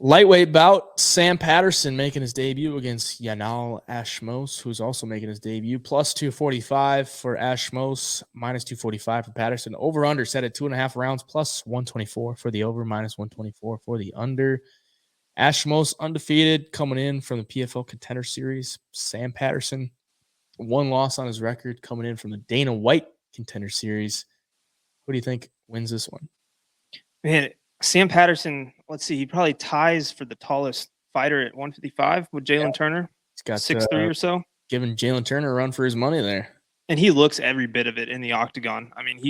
Lightweight bout, Sam Patterson making his debut against Yanal Ashmoz, who's also making his debut. Plus 245 for Ashmoz, minus 245 for Patterson. Over-under set at 2.5 rounds, plus 124 for the over, minus 124 for the under. Ashmoz undefeated, coming in from the PFL Contender Series. Sam Patterson, one loss on his record, coming in from the Dana White Contender Series. Who do you think wins this one? Man, Sam Patterson, let's see, he probably ties for the tallest fighter at 155 with Jalen Turner. He's got 6'3" or so. Giving Jalen Turner a run for his money there. And he looks every bit of it in the octagon. I mean,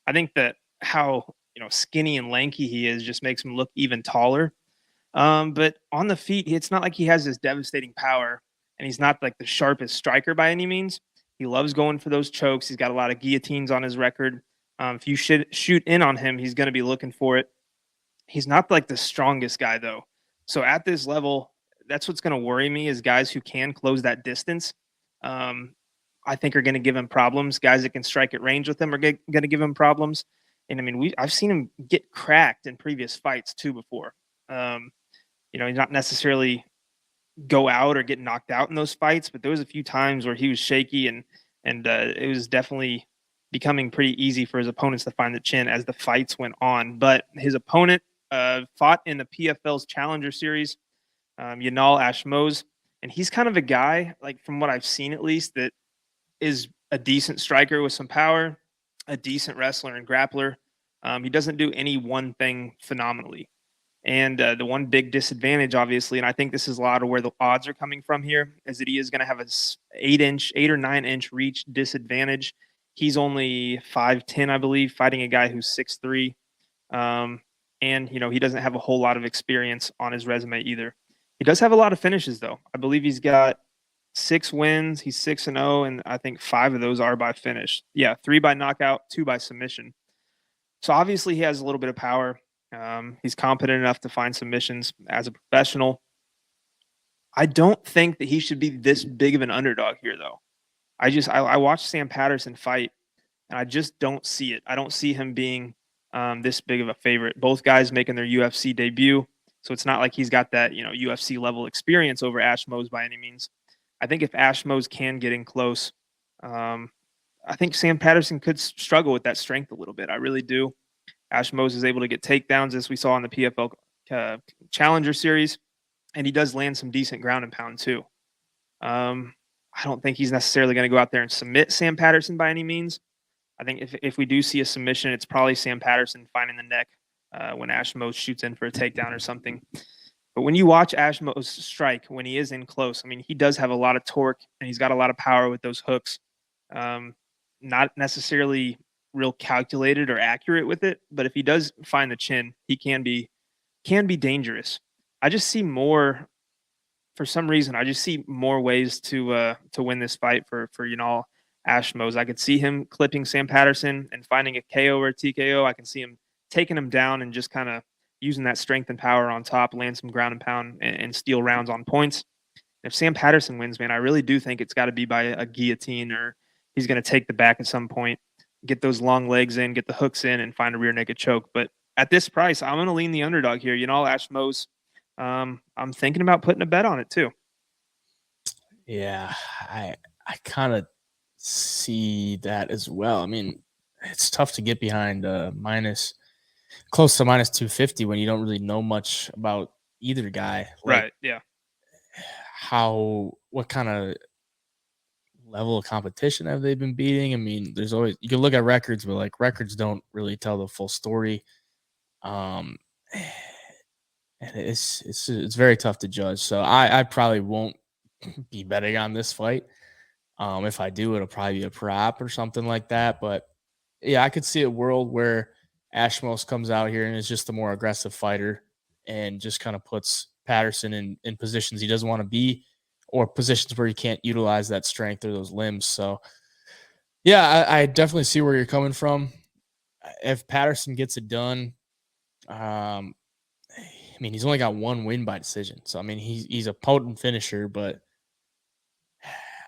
I think that how, skinny and lanky he is just makes him look even taller. But on the feet, it's not like he has this devastating power, and he's not like the sharpest striker by any means. He loves going for those chokes. He's got a lot of guillotines on his record. If you shoot in on him, he's going to be looking for it. He's not like the strongest guy, though. So at this level, that's what's going to worry me is guys who can close that distance. I think are going to give him problems. Guys that can strike at range with him are going to give him problems. And I mean, I've seen him get cracked in previous fights too before. He's not necessarily go out or get knocked out in those fights, but there was a few times where he was shaky and it was definitely becoming pretty easy for his opponents to find the chin as the fights went on. But his opponent fought in the PFL's Challenger Series, Yanal Ashmoz, and he's kind of a guy, like from what I've seen at least, that is a decent striker with some power, a decent wrestler and grappler. He doesn't do any one thing phenomenally. And the one big disadvantage, obviously, and I think this is a lot of where the odds are coming from here, is that he is going to have a 8 or 9 inch reach disadvantage. He's only 5'10", I believe, fighting a guy who's 6'3". And, he doesn't have a whole lot of experience on his resume either. He does have a lot of finishes, though. I believe he's got 6 wins. He's 6-0, and I think 5 of those are by finish. Yeah, 3 by knockout, 2 by submission. So obviously he has a little bit of power. He's competent enough to find submissions as a professional. I don't think that he should be this big of an underdog here, though. I watched Sam Patterson fight, and I just don't see it. I don't see him being this big of a favorite. Both guys making their UFC debut, so it's not like he's got that UFC level experience over Ashmoz by any means. I think if Ashmoz can get in close, I think Sam Patterson could struggle with that strength a little bit. I really do. Ashmoz is able to get takedowns, as we saw in the PFL Challenger Series, and he does land some decent ground and pound too. I don't think he's necessarily going to go out there and submit Sam Patterson by any means. I think if we do see a submission, it's probably Sam Patterson finding the neck when Ashmoz shoots in for a takedown or something. But when you watch Ashmoz strike, when he is in close, I mean, he does have a lot of torque and he's got a lot of power with those hooks. Not necessarily real calculated or accurate with it, but if he does find the chin, he can be dangerous. I just see more, for some reason, I just see more ways to win this fight for Yanal Ashmoz. I could see him clipping Sam Patterson and finding a KO or a TKO. I can see him taking him down and just kind of using that strength and power on top, land some ground and pound and steal rounds on points. If Sam Patterson wins, man, I really do think it's got to be by a guillotine, or he's going to take the back at some point, get those long legs in, get the hooks in, and find a rear naked choke. But at this price, I'm going to lean the underdog here. Yanal Ashmoz, I'm thinking about putting a bet on it too. Yeah, I kind of see that as well. I mean, it's tough to get behind close to minus 250 when you don't really know much about either guy. Like, right, yeah. What kind of level of competition have they been beating? I mean, there's always, you can look at records, but like records don't really tell the full story. And it's very tough to judge. So I probably won't be betting on this fight. If I do, it'll probably be a prop or something like that. But yeah, I could see a world where Ashmoz comes out here and is just a more aggressive fighter and just kind of puts Patterson in positions he doesn't want to be, or positions where he can't utilize that strength or those limbs. So yeah, I definitely see where you're coming from. If Patterson gets it done, I mean, he's only got 1 win by decision. So, I mean, he's a potent finisher, but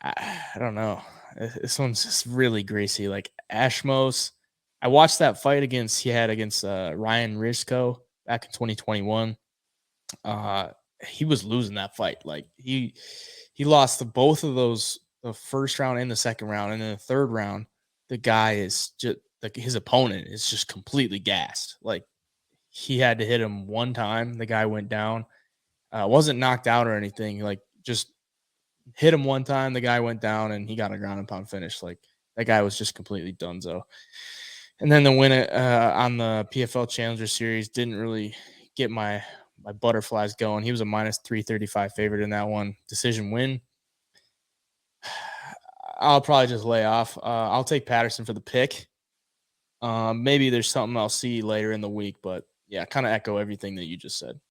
I don't know. This one's just really greasy. Like Ashmoz, I watched that fight against Ryan Rizko back in 2021. Uh, he was losing that fight. Like he lost both of those, the first round and the second round, and then the third round, the guy is just like his opponent is just completely gassed. Like he had to hit him one time, the guy went down. Wasn't knocked out or anything. Like just hit him one time, the guy went down, and he got a ground and pound finish. Like that guy was just completely donezo. And then the win on the PFL Challenger Series didn't really get my butterflies going. He was a minus 335 favorite in that one. Decision win. I'll probably just lay off. I'll take Patterson for the pick. Maybe there's something I'll see later in the week, but yeah, kind of echo everything that you just said.